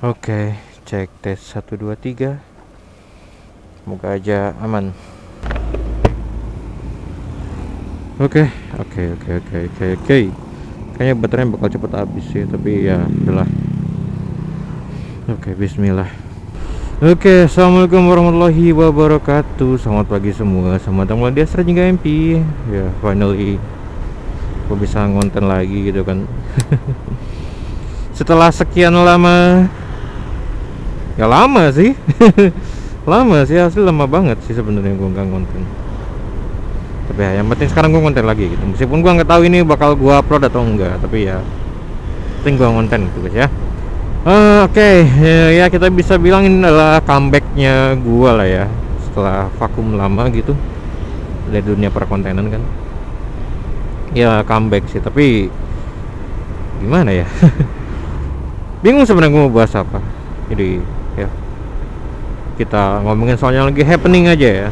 Oke, cek tes 1 2 3. Semoga aja aman. Oke. Kayaknya baterainya bakal cepet habis sih, tapi ya udahlah. Oke, bismillah. Oke, assalamualaikum warahmatullahi wabarakatuh. Selamat pagi semua. Selamat datang di Astra Jingga MP. Ya, finally gue bisa ngonten lagi gitu kan. Setelah sekian lama. Ya lama sih. Lama sih, asli lama banget sih sebenarnya gue nggak ngonten. Tapi ya, yang penting sekarang gue ngonten lagi gitu. Meskipun gue nggak tahu ini bakal gue upload atau enggak, tapi ya penting gue ngonten gitu guys ya. Oke, ya kita bisa bilang ini adalah comebacknya gue lah ya, setelah vakum lama gitu dari dunia perkontenan kan. Ya comeback sih, tapi gimana ya? Bingung sebenarnya gue mau bahas apa. Jadi ya kita ngomongin soalnya lagi happening aja ya.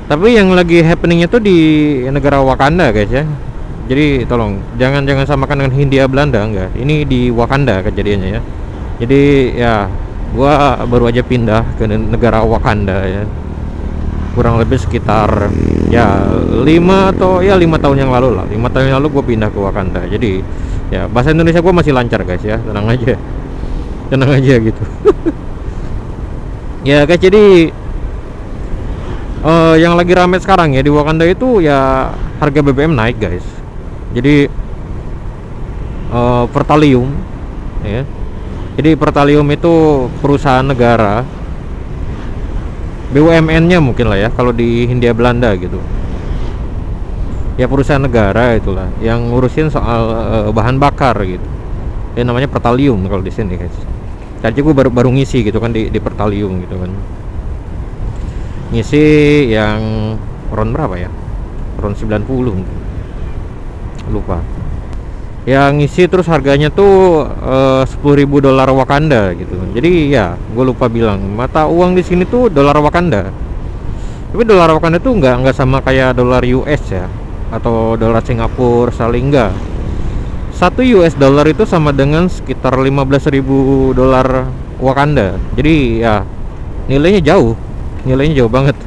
Tapi yang lagi happeningnya tuh di negara Wakanda guys ya. Jadi tolong jangan samakan dengan Hindia Belanda, enggak. Ini di Wakanda kejadiannya ya. Jadi ya gua baru aja pindah ke negara Wakanda ya. Kurang lebih sekitar ya 5 tahun yang lalu lah. 5 tahun yang lalu gua pindah ke Wakanda. Jadi ya bahasa Indonesia gua masih lancar guys ya. Tenang aja gitu. Ya guys, jadi yang lagi rame sekarang ya di Wakanda itu ya harga BBM naik guys. Jadi Pertalium ya. Jadi Pertalium itu perusahaan negara, BUMN-nya mungkin lah ya kalau di Hindia Belanda gitu. Ya perusahaan negara itulah yang ngurusin soal bahan bakar gitu. Ya namanya Pertalium kalau di sini guys. Tadi gue baru ngisi gitu kan di Pertalium gitu kan. Ngisi yang ron berapa ya? Ron 90 mungkin. Lupa. Yang ngisi terus harganya tuh $10.000 Wakanda gitu. Jadi ya gue lupa bilang mata uang di sini tuh dolar Wakanda. Tapi dolar Wakanda tuh nggak sama kayak dolar US ya atau dolar Singapura saling enggak. 1 US dollar itu sama dengan sekitar $15.000 Wakanda. Jadi ya nilainya jauh banget.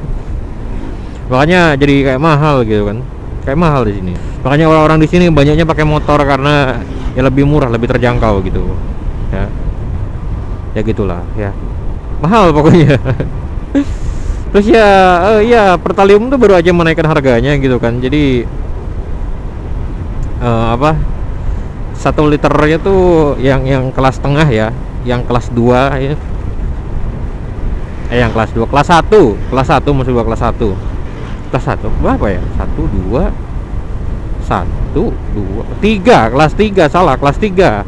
Makanya jadi kayak mahal gitu kan. Kayak mahal di sini. Makanya orang-orang di sini banyaknya pakai motor karena ya lebih murah, lebih terjangkau gitu. Ya. Ya gitulah ya. Mahal pokoknya. Terus ya ya Pertalium tuh baru aja menaikkan harganya gitu kan. Jadi 1 liternya tuh yang kelas tengah ya, yang kelas 2 ya. Yang kelas 2, kelas 1 maksud gua kelas 1. Kelas 1 berapa ya? 3, kelas 3 salah, kelas 3.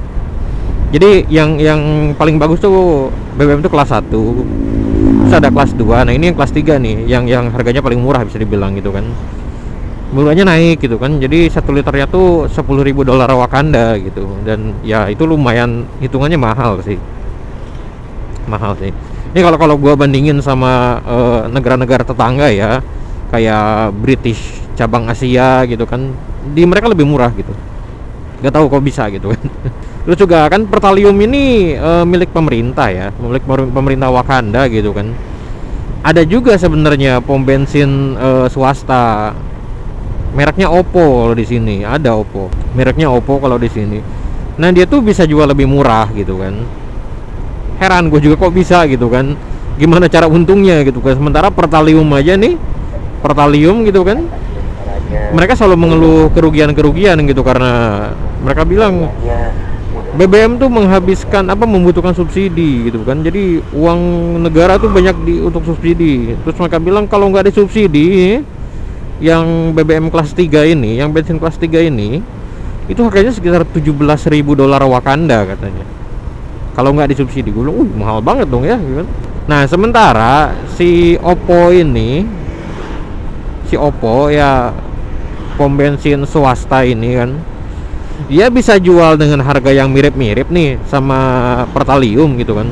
Jadi yang paling bagus tuh BBM tuh kelas 1. Terus ada kelas 2. Nah, ini yang kelas 3 nih, yang harganya paling murah bisa dibilang gitu kan. Mulanya naik gitu kan. Jadi 1 liternya tuh $10.000 Wakanda gitu. Dan ya itu lumayan hitungannya mahal sih. Ini kalau gua bandingin sama negara-negara tetangga ya, kayak British cabang Asia gitu kan, di mereka lebih murah gitu. Gak tahu kok bisa gitu kan. Terus juga kan Pertalium ini milik pemerintah ya, milik pemerintah Wakanda gitu kan. Ada juga sebenarnya pom bensin swasta. Mereknya Oppo di sini, ada Oppo. Mereknya Oppo kalau di sini. Nah, dia tuh bisa jual lebih murah gitu kan. Heran gue juga kok bisa gitu kan. Gimana cara untungnya gitu kan. Sementara Pertalium aja nih, Pertalium gitu kan, mereka selalu mengeluh kerugian gitu karena mereka bilang BBM tuh membutuhkan subsidi gitu kan. Jadi uang negara tuh banyak untuk subsidi. Terus mereka bilang kalau nggak ada subsidi, yang BBM kelas 3 ini, yang bensin kelas 3 ini, itu harganya sekitar $17.000 Wakanda katanya. Kalau nggak disubsidi, gue bilang, mahal banget dong ya gitu kan. Nah, sementara si Oppo ya pom bensin swasta ini kan, dia bisa jual dengan harga yang mirip-mirip nih sama Pertalium gitu kan.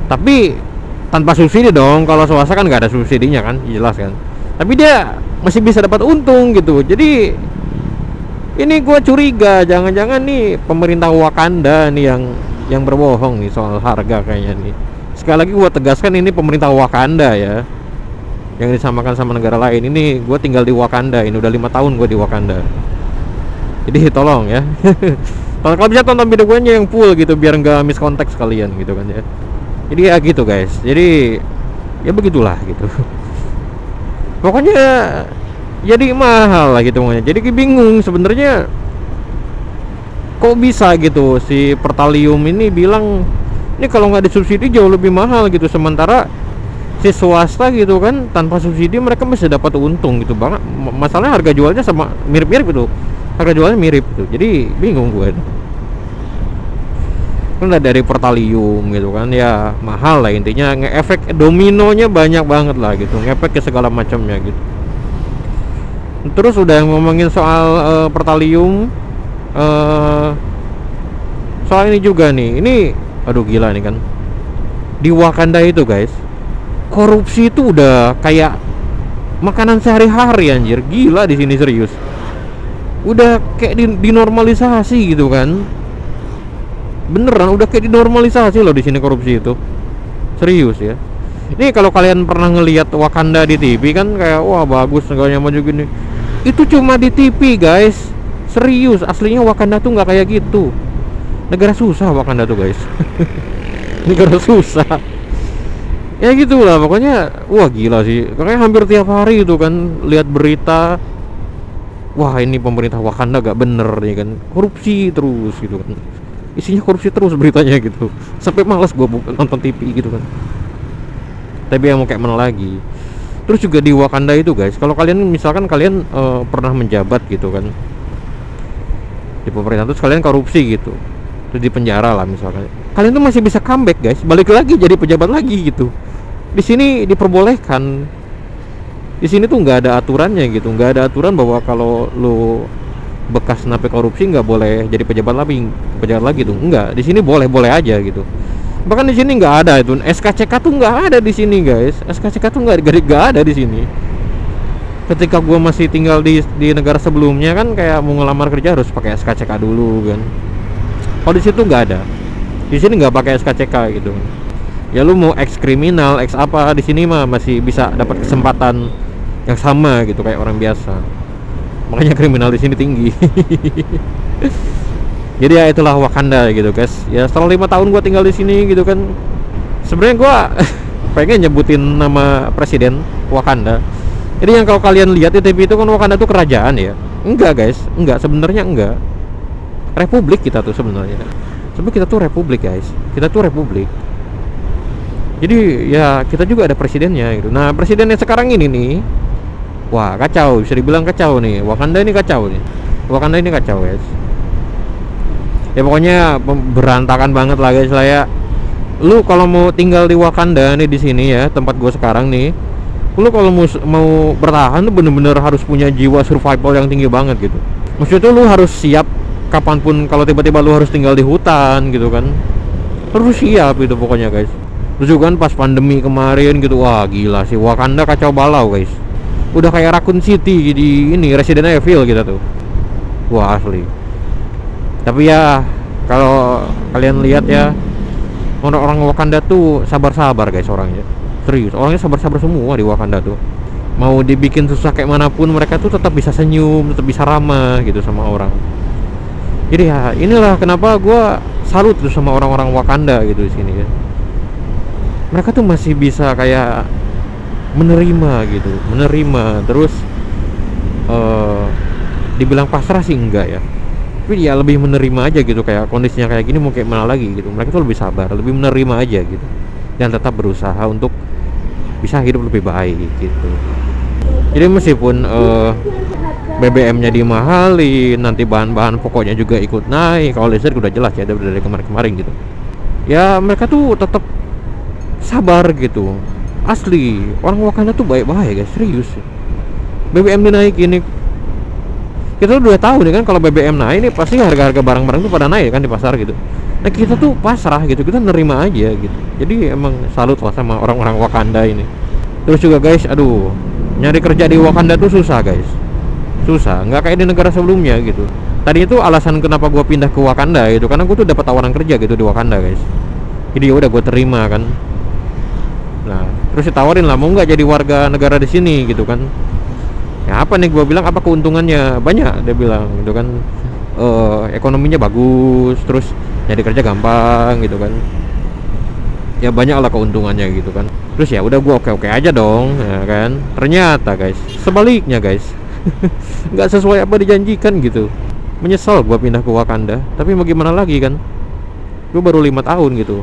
Tapi tanpa subsidi dong. Kalau swasta kan nggak ada subsidinya kan, jelas kan. Tapi dia masih bisa dapat untung gitu. Jadi Ini gua curiga, jangan-jangan nih pemerintah Wakanda nih yang berbohong nih soal harga kayaknya nih. Sekali lagi gua tegaskan, ini pemerintah Wakanda ya, yang disamakan sama negara lain. Ini gua tinggal di Wakanda, ini udah 5 tahun gua di Wakanda. Jadi tolong ya. Kalau bisa tonton video gue yang full gitu, biar nggak miskonteks kalian gitu kan ya. Jadi ya gitu guys. Jadi ya begitulah gitu. Pokoknya jadi mahal lah gitu makanya. Jadi bingung sebenarnya kok bisa gitu si Pertalium ini bilang ini kalau nggak disubsidi jauh lebih mahal gitu, sementara si swasta gitu kan tanpa subsidi mereka masih dapat untung gitu banget. Masalahnya harga jualnya sama mirip-mirip itu, harga jualnya mirip gitu. Jadi bingung gue kan dari Pertalium gitu kan ya, mahal lah intinya, nge-efek dominonya banyak banget lah gitu, ngefek ke segala macamnya gitu. Terus udah ngomongin soal Pertalium, soal ini juga nih, ini aduh gila nih kan di Wakanda itu guys, korupsi itu udah kayak makanan sehari-hari anjir, gila di sini serius. Udah kayak dinormalisasi gitu kan. Beneran udah kayak dinormalisasi loh di sini korupsi itu. Serius ya. Ini kalau kalian pernah ngelihat Wakanda di TV kan kayak wah bagus negaranya maju gini. Itu cuma di TV, guys. Serius, aslinya Wakanda tuh nggak kayak gitu. Negara susah Wakanda tuh, guys. Negara susah. Ya gitulah pokoknya. Wah gila sih. Kayak hampir tiap hari itu kan lihat berita. Wah ini pemerintah Wakanda gak bener ya kan, korupsi terus gitu kan, isinya korupsi terus beritanya gitu, sampai malas gua nonton TV gitu kan. Tapi yang mau kayak mana lagi. Terus juga di Wakanda itu guys, kalau kalian misalkan kalian pernah menjabat gitu kan di pemerintah, terus kalian korupsi gitu, terus di penjara lah misalkan, kalian tuh masih bisa comeback guys, balik lagi jadi pejabat lagi gitu. Di sini diperbolehkan. Di sini tuh nggak ada aturannya gitu, nggak ada aturan bahwa kalau lu bekas napi korupsi nggak boleh jadi pejabat lagi tuh, nggak. Di sini boleh aja gitu. Bahkan di sini nggak ada itu SKCK tuh nggak ada di sini guys, SKCK tuh nggak ada di sini. Ketika gua masih tinggal di negara sebelumnya kan kayak mau ngelamar kerja harus pakai SKCK dulu kan. Kalau di situ nggak ada, di sini nggak pakai SKCK gitu. Ya lu mau ex kriminal, ex apa, di sini mah masih bisa dapat kesempatan yang sama gitu kayak orang biasa. Makanya kriminal di sini tinggi. Jadi ya itulah Wakanda gitu guys. Ya setelah 5 tahun gua tinggal di sini gitu kan, sebenarnya gua pengen nyebutin nama presiden Wakanda. Jadi yang kalau kalian lihat di TV itu kan Wakanda tuh kerajaan ya. Enggak guys, enggak, sebenarnya enggak. Republik kita tuh sebenarnya. Sebenarnya kita tuh republik guys. Kita tuh republik. Jadi ya kita juga ada presidennya gitu. Nah presiden yang sekarang ini nih, wah kacau, bisa dibilang kacau nih. Wakanda ini kacau nih. Wakanda ini kacau guys. Ya pokoknya berantakan banget lah guys lah ya. Lu kalau mau tinggal di Wakanda nih di sini ya, tempat gue sekarang nih, lu kalau mau bertahan tuh bener-bener harus punya jiwa survival yang tinggi banget gitu. Maksudnya tuh lu harus siap kapanpun kalau tiba-tiba lu harus tinggal di hutan gitu kan. Harus siap gitu pokoknya guys. Terus juga kan pas pandemi kemarin gitu, wah gila sih Wakanda kacau balau guys. Udah kayak Raccoon City di ini Resident Evil gitu tuh. Wah asli. Tapi ya kalau kalian lihat ya, orang-orang Wakanda tuh sabar-sabar guys orangnya. Serius, orangnya sabar-sabar semua di Wakanda tuh. Mau dibikin susah kayak manapun mereka tuh tetap bisa senyum, tetap bisa ramah gitu sama orang. Jadi ya inilah kenapa gue salut tuh sama orang-orang Wakanda gitu di sini ya. Mereka tuh masih bisa kayak menerima gitu, menerima terus dibilang pasrah sih enggak ya, tapi ya lebih menerima aja gitu, kayak kondisinya kayak gini mau kayak mana lagi gitu. Mereka tuh lebih sabar, lebih menerima aja gitu, dan tetap berusaha untuk bisa hidup lebih baik gitu. Jadi meskipun BBM-nya dimahalin, nanti bahan-bahan pokoknya juga ikut naik, kalau listrik udah jelas ya dari kemarin-kemarin gitu. Ya mereka tuh tetap sabar gitu. Asli orang Wakanda tuh baik-baik guys, serius. BBM dinaikin ini, kita udah tahu nih kan kalau BBM naik ini pasti harga-harga barang-barang tuh pada naik kan di pasar gitu. Nah kita tuh pasrah gitu, kita nerima aja gitu. Jadi emang salut lah sama orang-orang Wakanda ini. Terus juga guys, aduh, nyari kerja di Wakanda tuh susah guys, susah, nggak kayak di negara sebelumnya gitu. Tadi itu alasan kenapa gue pindah ke Wakanda gitu, karena gue tuh dapat tawaran kerja gitu di Wakanda guys. Jadi ya udah gue terima kan. Nah terus ditawarin lah, mau nggak jadi warga negara di sini gitu kan. Ya apa nih, gue bilang apa keuntungannya? Banyak, dia bilang gitu kan. Ekonominya bagus, terus nyari kerja gampang gitu kan. Ya banyak lah keuntungannya gitu kan. Terus ya udah gue oke aja dong ya kan. Ternyata guys sebaliknya guys. Nggak sesuai apa dijanjikan gitu. Menyesal gue pindah ke Wakanda, tapi mau gimana lagi kan, gue baru 5 tahun gitu.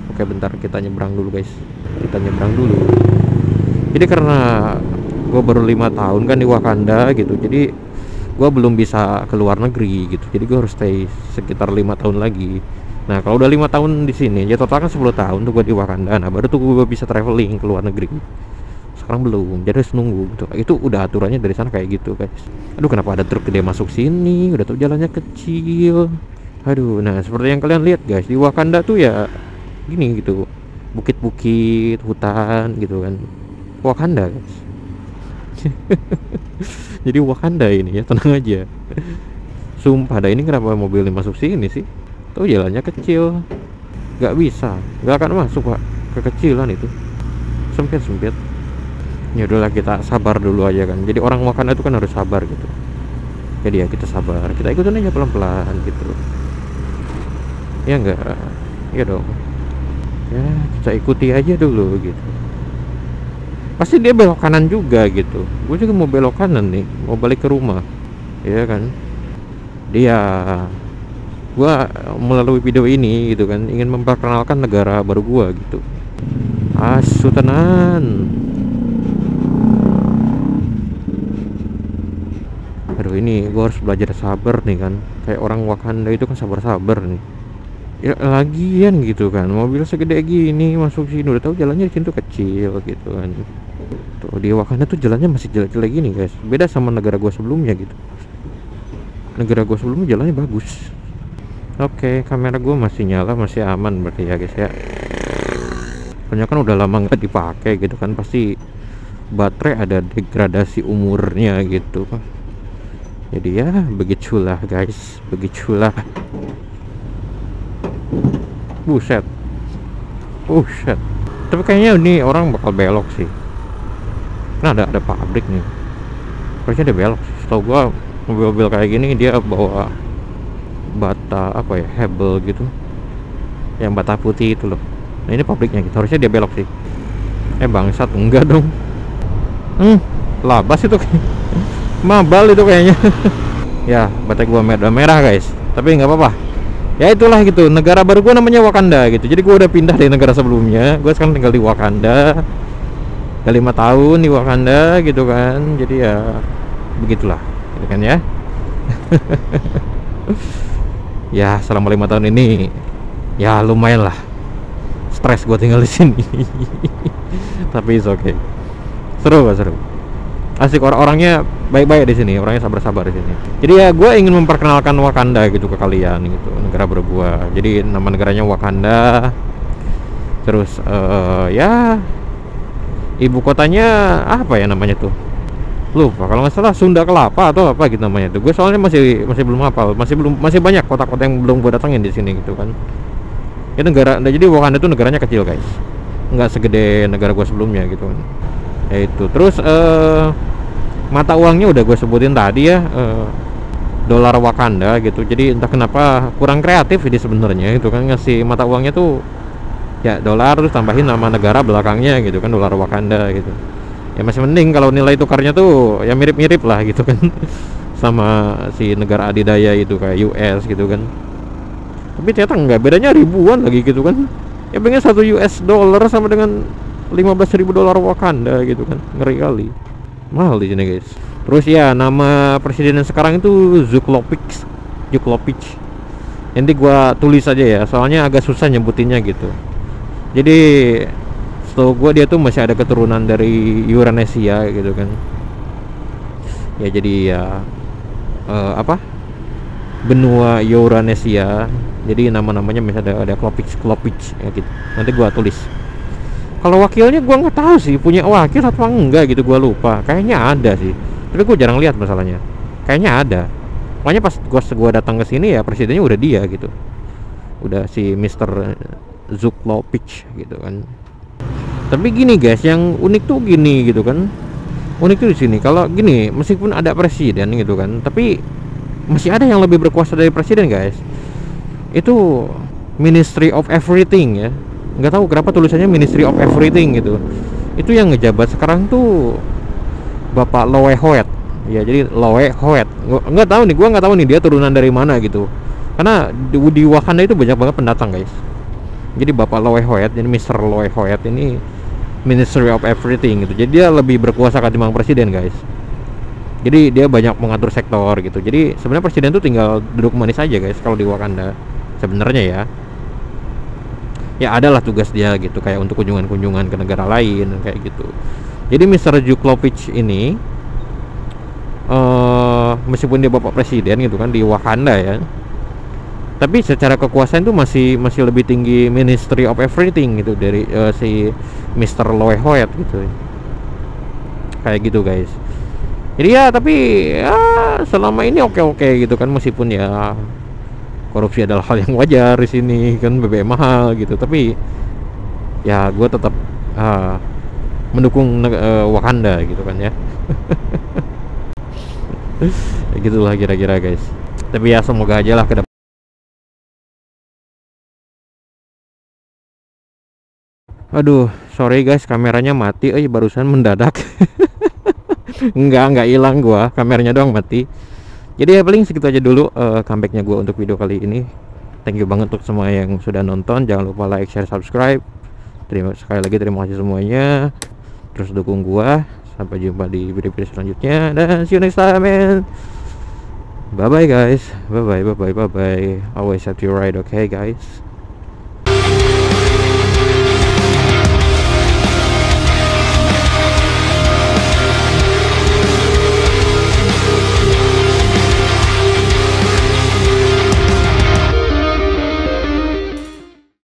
Oke bentar, kita nyebrang dulu guys, kita nyebrang dulu. Jadi karena gue baru 5 tahun kan di Wakanda gitu, jadi gue belum bisa ke luar negeri gitu. Jadi gue harus stay sekitar 5 tahun lagi. Nah kalau udah 5 tahun di sini, ya total kan 10 tahun tuh gue di Wakanda. Nah baru tuh gue bisa traveling ke luar negeri. Sekarang belum, jadi harus nunggu gitu. Itu udah aturannya dari sana kayak gitu guys. Aduh kenapa ada truk gede masuk sini, udah tuh jalannya kecil. Aduh, nah seperti yang kalian lihat guys, di Wakanda tuh ya gini gitu, bukit-bukit, hutan gitu kan. Wakanda guys. Jadi Wakanda ini ya, tenang aja. Sumpah dah, ini kenapa mobilnya masuk sini sih? Tuh jalannya kecil, nggak bisa, nggak akan masuk pak, kekecilan itu, sempit. Ya udahlah, kita sabar dulu aja kan. Jadi orang Wakanda itu kan harus sabar gitu. Jadi ya kita sabar, kita ikutin aja pelan-pelan gitu. Ya enggak, ya dong. Ya kita ikuti aja dulu gitu. Pasti dia belok kanan juga gitu. Gue juga mau belok kanan nih, mau balik ke rumah, ya kan. Dia, gua melalui video ini gitu kan ingin memperkenalkan negara baru gua gitu. Asu tenan. Aduh ini gua harus belajar sabar nih kan. Kayak orang Wakanda itu kan sabar-sabar nih. Ya lagian gitu kan, mobil segede gini masuk sini, udah tahu jalannya di situ kecil gitu kan. Tuh di Wakanda tuh jalannya masih jelek-jelek gini guys. Beda sama negara gua sebelumnya gitu. Negara gua sebelumnya jalannya bagus. Oke, kamera gue masih nyala, masih aman berarti ya guys ya. Soalnya kan udah lama nggak dipakai gitu kan, pasti baterai ada degradasi umurnya gitu. Jadi ya begitulah guys, begitulah. Buset, buset. Tapi kayaknya ini orang bakal belok sih. Nah ada pabrik nih. Harusnya dia belok sih. Setahu gue mobil-mobil kayak gini dia bawa bata apa ya, hebel gitu, yang bata putih itu loh. Nah ini pabriknya gitu, harusnya dia belok sih. Bangsat, enggak dong. Labas itu mabal itu kayaknya. Ya baterai gua merah guys, tapi nggak apa-apa. Ya itulah gitu, negara baru gua namanya Wakanda gitu. Jadi gua udah pindah dari negara sebelumnya, gua sekarang tinggal di Wakanda. Udah 5 tahun di Wakanda gitu kan. Jadi ya begitulah gitu kan ya. Ya selama 5 tahun ini ya lumayan lah stres gue tinggal di sini. Tapi it's okay, seru asik, orang-orangnya baik-baik di sini, orangnya sabar-sabar di sini. Jadi ya gue ingin memperkenalkan Wakanda gitu ke kalian gitu, negara baru gue. Jadi nama negaranya Wakanda. Terus ya ibu kotanya apa ya namanya tuh, lupa, kalau nggak salah Sunda Kelapa atau apa gitu namanya tuh. Gue soalnya masih belum hafal, masih banyak kota-kota yang belum gue datangin di sini gitu kan. Ya negara, jadi Wakanda itu negaranya kecil guys, nggak segede negara gue sebelumnya gitu kan. Ya itu. Terus mata uangnya udah gue sebutin tadi ya, dolar Wakanda gitu. Jadi entah kenapa kurang kreatif ini sebenarnya itu kan, ngasih mata uangnya tuh ya dolar terus tambahin nama negara belakangnya gitu kan, dolar Wakanda gitu. Ya masih mending kalau nilai tukarnya tuh ya mirip-mirip lah gitu kan. Sama si negara adidaya itu kayak US gitu kan. Tapi ternyata enggak, bedanya ribuan lagi gitu kan. Ya pengen 1 US dollar sama dengan 15.000 dolar Wakanda gitu kan. Ngeri kali, mahal di sini guys. Terus ya nama presiden yang sekarang itu Zuklopic. Nanti gua tulis aja ya, soalnya agak susah nyebutinnya gitu. Jadi setahu gue dia tuh masih ada keturunan dari Euranesia gitu kan. Ya jadi ya apa, benua Euranesia. Jadi nama-namanya masih ada Klopic ya gitu. Nanti gue tulis. Kalau wakilnya gue nggak tahu sih, punya wakil atau enggak gitu, gue lupa. Kayaknya ada sih, tapi gue jarang lihat masalahnya. Kayaknya ada. Makanya pas gua datang ke sini ya presidennya udah dia gitu. Udah si Mr. Zuklovich gitu kan. Tapi gini guys, yang unik tuh gini gitu kan. Unik tuh di sini kalau gini, meskipun ada presiden gitu kan, tapi masih ada yang lebih berkuasa dari presiden guys. Itu Ministry of Everything ya. Nggak tahu kenapa tulisannya Ministry of Everything gitu. Itu yang ngejabat sekarang tuh Bapak Loe Hoet. Ya jadi Loe Hoet. Nggak tahu nih, gua nggak tahu nih dia turunan dari mana gitu. Karena di Wakanda itu banyak banget pendatang guys. Jadi Bapak Loe Hoet, jadi Mr. Loe Hoet ini Ministry of Everything gitu. Jadi dia lebih berkuasa ketimbang presiden guys. Jadi dia banyak mengatur sektor gitu. Jadi sebenarnya presiden tuh tinggal duduk manis aja guys kalau di Wakanda. Sebenarnya ya. Ya adalah tugas dia gitu, kayak untuk kunjungan-kunjungan ke negara lain kayak gitu. Jadi Mr. Zuklovich ini meskipun dia bapak presiden gitu kan di Wakanda ya, tapi secara kekuasaan itu masih lebih tinggi Ministry of Everything gitu dari si Mr. Loe Hoet gitu. Kayak gitu guys. Jadi ya tapi ya selama ini oke gitu kan, meskipun ya korupsi adalah hal yang wajar di sini kan, BBM mahal gitu, tapi ya gue tetap mendukung Wakanda gitu kan ya. Gitulah kira-kira guys. Tapi ya semoga aja lah ke depan. Aduh, sorry guys, kameranya mati. Barusan mendadak. Enggak hilang gua, kameranya doang mati. Jadi ya paling segitu aja dulu comebacknya gua untuk video kali ini. Thank you banget untuk semua yang sudah nonton. Jangan lupa like, share, subscribe. Sekali lagi terima kasih semuanya. Terus dukung gua. Sampai jumpa di video-video selanjutnya. Dan see you next time man. Bye bye guys. Bye bye. Always have to ride, okay guys.